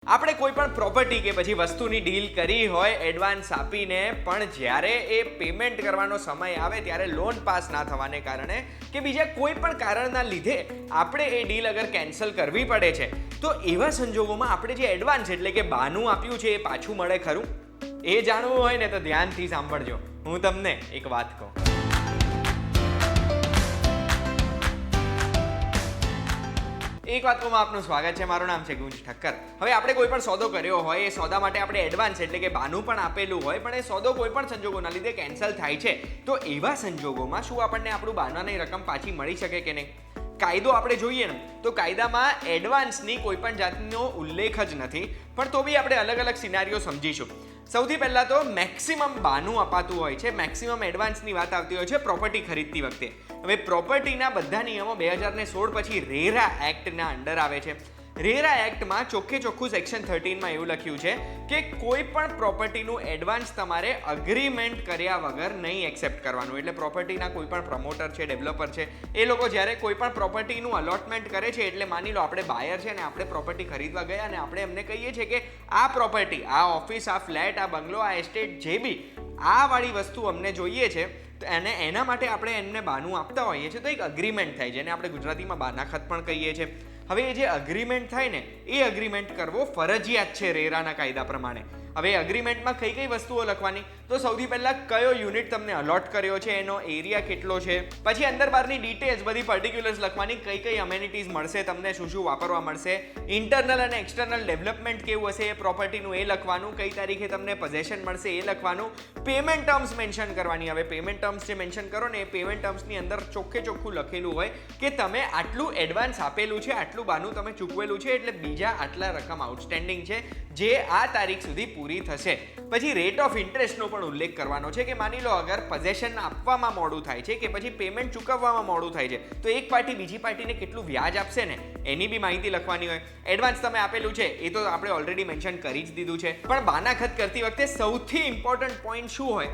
આપણે કોઈ પણ પ્રોપર્ટી કે પછી વસ્તુની ડીલ કરી હોય એડવાન્સ આપીને, પણ જ્યારે એ પેમેન્ટ કરવાનો સમય આવે ત્યારે લોન પાસ ના થવાને કારણે કે બીજા કોઈ પણ કારણના લીધે આપણે એ ડીલ અગર કેન્સલ કરવી પડે છે, તો એવા સંજોગોમાં આપણે જે એડવાન્સ એટલે કે બાનું આપ્યું છે એ પાછું મળે ખરું? એ જાણવું હોય ને તો ધ્યાનથી સાંભળજો. હું તમને એક વાત કહું. એક વાતમાં આપનું સ્વાગત છે. મારું નામ છે ગુંજ ઠક્કર. હવે આપણે કોઈ પણ સોદો કર્યો હોય, એ સોદા માટે આપણે એડવાન્સ એટલે કે બાનું પણ આપેલું હોય, પણ એ સોદો કોઈ પણ સંજોગોના લીધે કેન્સલ થાય છે, તો એવા સંજોગોમાં શું આપણને આપણું બાનાની રકમ પાછી મળી શકે કે નહીં? કાયદો આપણે જોઈએ ને તો કાયદામાં એડવાન્સની કોઈ પણ જાતનો ઉલ્લેખ જ નથી, પણ તો બી આપણે અલગ અલગ સિનારીઓ સમજીશું. સૌથી પહેલાં તો મેક્સિમમ બાનું અપાતું હોય છે, મેક્સિમમ એડવાન્સની વાત આવતી હોય છે પ્રોપર્ટી ખરીદતી વખતે. હવે પ્રોપર્ટીના બધા નિયમો 2016 પછી રેરા એક્ટના અંડર આવે છે. રેરા એક્ટમાં ચોખ્ખું સેક્શન 13માં એવું લખ્યું છે કે કોઈ પણ પ્રોપર્ટીનું એડવાન્સ તમારે અગ્રીમેન્ટ કર્યા વગર નહીં એક્સેપ્ટ કરવાનું. એટલે પ્રોપર્ટીના કોઈ પણ પ્રમોટર છે, ડેવલપર છે, એ લોકો જ્યારે કોઈ પણ પ્રોપર્ટીનું અલોટમેન્ટ કરે છે, એટલે માની લો આપણે બાયર છે અને આપણે પ્રોપર્ટી ખરીદવા ગયા અને આપણે એમને કહીએ છીએ કે આ પ્રોપર્ટી, આ ઓફિસ, આ ફ્લેટ, આ બંગલો, આ એસ્ટેટ, જે બી આ વાળી વસ્તુ અમને જોઈએ છે, અને એના માટે આપણે એમને બાનું આપતા હોઈએ છીએ, તો એક અગ્રીમેન્ટ થાય, જેને આપણે ગુજરાતીમાં બાનાખત પણ કહીએ છીએ. હવે એ જે અગ્રીમેન્ટ થાય ને, એ અગ્રીમેન્ટ કરવો ફરજિયાત છે રેરાના કાયદા પ્રમાણે. હવે અગ્રીમેન્ટમાં કઈ વસ્તુઓ લખવાની, તો સૌથી પહેલા કયો યુનિટ તમને અલોટ કર્યો છે, એનો એરિયા કેટલો છે, પછી અંદર બહારની ડિટેલ્સ, બધી પર્ટિક્યુલર્સ લખવાની, કઈ અમેનિટીઝ મળશે તમને, શું વાપરવા મળશે, ઇન્ટરનલ અને એક્સટર્નલ ડેવલપમેન્ટ કેવું હશે એ પ્રોપર્ટીનું એ લખવાનું, કઈ તારીખે તમને પોઝેશન મળશે એ લખવાનું, પેમેન્ટ ટર્મ્સ મેન્શન કરવાની. હવે પેમેન્ટ ટર્મ્સ જે મેન્શન કરો ને, એ પેમેન્ટ ટર્મ્સની અંદર ચોખ્ખું લખેલું હોય કે તમે આટલું એડવાન્સ આપેલું છે, આટલું બાનું તમે ચૂકવેલું છે, એટલે બીજા આટલા રકમ આઉટસ્ટેન્ડિંગ છે જે આ તારીખ સુધી પૂરી થશે. પછી રેટ ઓફ ઇન્ટરેસ્ટનો પણ ઉલ્લેખ કરવાનો છે કે માની લો અગર પોઝેશન આપવામાં મોડું થાય છે કે પછી પેમેન્ટ ચૂકવવામાં મોડું થાય છે, તો એક પાર્ટી બીજી પાર્ટીને કેટલું વ્યાજ આપશે ને, એની બી માહિતી લખવાની હોય. એડવાન્સ તમે આપેલું છે એ તો આપણે ઓલરેડી મેન્શન કરી જ દીધું છે, પણ બાનાખત કરતી વખતે સૌથી ઇમ્પોર્ટન્ટ પોઈન્ટ શું હોય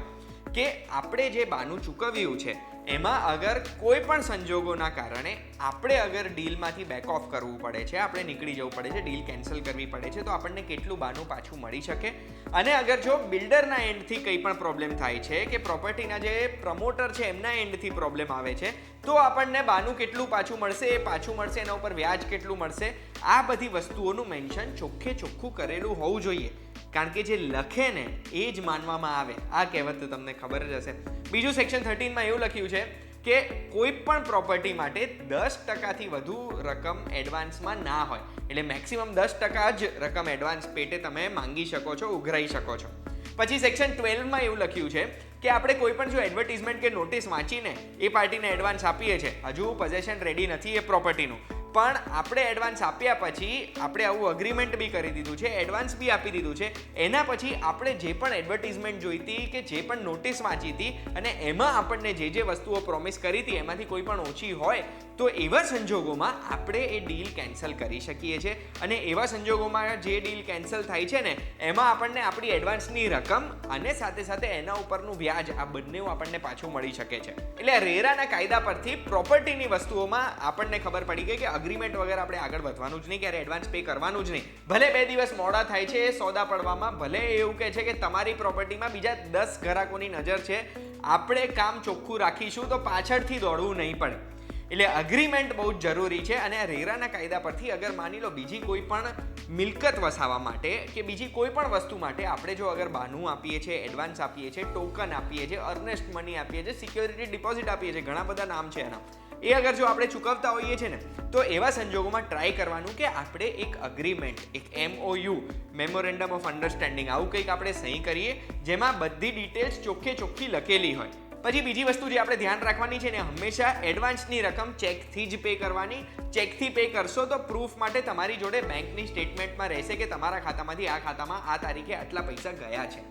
કે આપણે જે બાનું ચૂકવ્યું છે એમાં અગર કોઈ પણ સંજોગોના કારણે આપણે અગર ડીલમાંથી બેક ઓફ કરવું પડે છે, આપણે નીકળી જવું પડે છે, ડીલ કેન્સલ કરવી પડે છે, તો આપણને કેટલું બાનું પાછું મળી શકે. અને અગર જો બિલ્ડરના એન્ડથી કંઈ પણ પ્રોબ્લેમ થાય છે કે પ્રોપર્ટીના જે પ્રમોટર છે એમના એન્ડથી પ્રોબ્લેમ આવે છે, તો આપણને બાનું કેટલું પાછું મળશે, એ પાછું મળશે, એના ઉપર વ્યાજ કેટલું મળશે, આ બધી વસ્તુઓનું મેન્શન ચોખ્ખું કરેલું હોવું જોઈએ. કારણ કે જે લખે ને એ જ માનવામાં આવે. આ કહેવત તો તમને ખબર જ હશે. બીજું સેક્શન 13માં એવું લખ્યું છે કે કોઈ પણ પ્રોપર્ટી માટે 10%થી વધુ રકમ એડવાન્સમાં ના હોય, એટલે મેક્સિમમ 10% જ રકમ એડવાન્સ પેટે તમે માંગી શકો છો, ઉઘરાઈ શકો છો. પછી સેક્શન 12માં એવું લખ્યું છે કે આપણે કોઈ પણ જો એડવર્ટિઝમેન્ટ કે નોટિસ વાંચીને એ પાર્ટીને એડવાન્સ આપીએ છીએ, હજુ પોઝેશન રેડી નથી એ પ્રોપર્ટીનું, પણ આપણે એડવાન્સ આપ્યા પછી આપણે આવું અગ્રીમેન્ટ બી કરી દીધું છે, એડવાન્સ બી આપી દીધું છે, એના પછી આપણે જે પણ એડવર્ટિઝમેન્ટ જોઈતી કે જે પણ નોટિસ વાંચી હતી અને એમાં આપણને જે વસ્તુઓ પ્રોમિસ કરી હતી એમાંથી કોઈ પણ ઓછી હોય, તો એવા સંજોગોમાં આપણે એ ડીલ કેન્સલ કરી શકીએ છીએ. અને એવા સંજોગોમાં જે ડીલ કેન્સલ થાય છે ને, એમાં આપણને આપણી એડવાન્સની રકમ અને સાથે એના ઉપરનું વ્યાજ, આ બંને આપણને પાછું મળી શકે છે. એટલે રેરાના કાયદા પરથી પ્રોપર્ટીની વસ્તુઓમાં આપણને ખબર પડી ગઈ કે અગ્રીમેન્ટ વગર આપણે આગળ વધવાનું જ નહીં, ક્યારે એડવાન્સ પે કરવાનું જ નહીં. ભલે 2 દિવસ મોડા થાય છે સોદા પડવામાં, ભલે એવું કહે છે કે તમારી પ્રોપર્ટીમાં બીજા 10 ગ્રાહકોની નજર છે, આપણે કામ ચોખ્ખું રાખીશું તો પાછળથી દોડવું નહીં પડે. એટલે અગ્રીમેન્ટ બહુ જ જરૂરી છે. અને આ રેરાના કાયદા પરથી અગર માની લો બીજી કોઈ પણ મિલકત વસાવવા માટે કે બીજી કોઈ પણ વસ્તુ માટે આપણે જો અગર બાનું આપીએ છીએ, એડવાન્સ આપીએ છીએ, ટોકન આપીએ છીએ, અર્નેસ્ટ મની આપીએ છીએ, સિક્યોરિટી ડિપોઝિટ આપીએ છીએ, ઘણા બધા નામ છે એના, એ અગર જો આપણે ચૂકવતા હોઈએ છીએ ને, તો એવા સંજોગોમાં ટ્રાય કરવાનું કે આપણે એક અગ્રીમેન્ટ, એક MOU, મેમોરેન્ડમ ઓફ અન્ડરસ્ટેન્ડિંગ, આવું કંઈક આપણે સહી કરીએ જેમાં બધી ડિટેલ્સ ચોખ્ખી લખેલી હોય. પછી બીજી વસ્તુ જે આપણે ધ્યાન રાખવાની છે ને, હંમેશા એડવાન્સની રકમ ચેકથી જ પે કરવાની. ચેકથી પે કરશો તો પ્રૂફ માટે તમારી જોડે બેંકની સ્ટેટમેન્ટમાં રહેશે કે તમારા ખાતામાંથી આ ખાતામાં આ તારીખે આટલા પૈસા ગયા છે.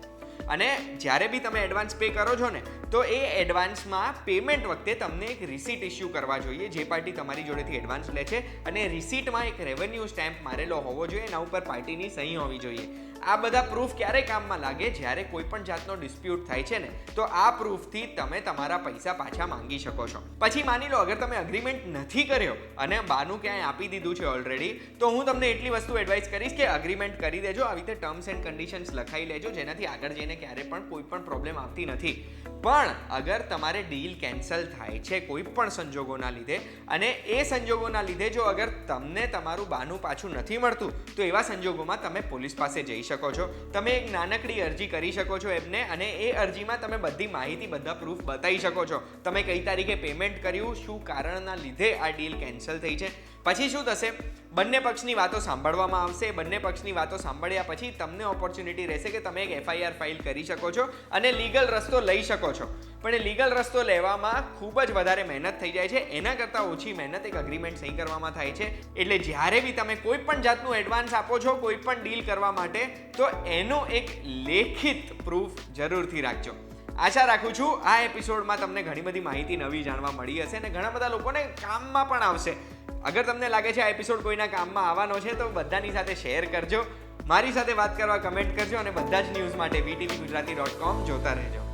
અને જ્યારે બી તમે એડવાન્સ પે કરો છો ને, તો એ એડવાન્સમાં પેમેન્ટ વખતે તમને એક રિસીટ ઇસ્યુ કરવા જોઈએ, જે પાર્ટી તમારી જોડેથી એડવાન્સ લે છે, અને રિસીટમાં એક રેવન્યુ સ્ટેમ્પ મારેલો હોવો જોઈએ, એના ઉપર પાર્ટીની સહી હોવી જોઈએ. આ બધા પ્રૂફ ક્યારે કામમાં લાગે? જ્યારે કોઈ પણ જાતનો ડિસ્પ્યુટ થાય છે ને, તો આ પ્રૂફથી તમે તમારા પૈસા પાછા માંગી શકો છો. પછી માની લો અગર તમે અગ્રીમેન્ટ નથી કર્યો અને બાનું ક્યાંય આપી દીધું છે ઓલરેડી, તો હું તમને એટલી વસ્તુ એડવાઇસ કરીશ કે અગ્રીમેન્ટ કરી દેજો. આવી રીતે ટર્મ્સ એન્ડ કન્ડિશન્સ લખાઈ લેજો, જેનાથી આગળ જઈને ક્યારે પણ કોઈ પણ પ્રોબ્લેમ આવતી નથી. પણ અગર તમારે ડીલ કેન્સલ થાય છે કોઈ પણ સંજોગોના લીધે, અને એ સંજોગોના લીધે જો અગર તમને તમારું બાનું પાછું નથી મળતું, તો એવા સંજોગોમાં તમે પોલીસ પાસે જઈ શકો છો. તમે એક નાનકડી અરજી કરી શકો છો એમને, અને એ અરજીમાં તમે બધી માહિતી, બધા પ્રૂફ બતાવી શકો છો. તમે કઈ તારીખે પેમેન્ટ કર્યું, શું કારણના લીધે આ ડીલ કેન્સલ થઈ છે. પછી શું થશે? બંને પક્ષની વાતો સાંભળવામાં આવશે. બંને પક્ષની વાતો સાંભળ્યા પછી તમને ઓપોર્ચ્યુનિટી રહેશે કે તમે એક FIR ફાઇલ કરી શકો છો અને લીગલ રસ્તો લઈ શકો છો. પણ એ લીગલ રસ્તો લેવામાં ખૂબ જ વધારે મહેનત થઈ જાય છે. એના કરતાં ઓછી મહેનત એક અગ્રીમેન્ટ સહી કરવામાં થાય છે. એટલે જ્યારે બી તમે કોઈ પણ જાતનું એડવાન્સ આપો છો કોઈ પણ ડીલ કરવા માટે, તો એનો એક લેખિત પ્રૂફ જરૂરથી રાખજો. આશા રાખું છું આ એપિસોડમાં તમને ઘણી બધી માહિતી નવી જાણવા મળી હશે અને ઘણા બધા લોકોને કામમાં પણ આવશે. અગર તમને લાગે છે આ એપિસોડ કોઈના કામમાં આવવાનો છે, તો બધાની સાથે શેર કરજો. મારી સાથે વાત કરવા કમેન્ટ કરજો અને બધા જ ન્યૂઝ માટે VTVGujarati.com જોતા રહેજો.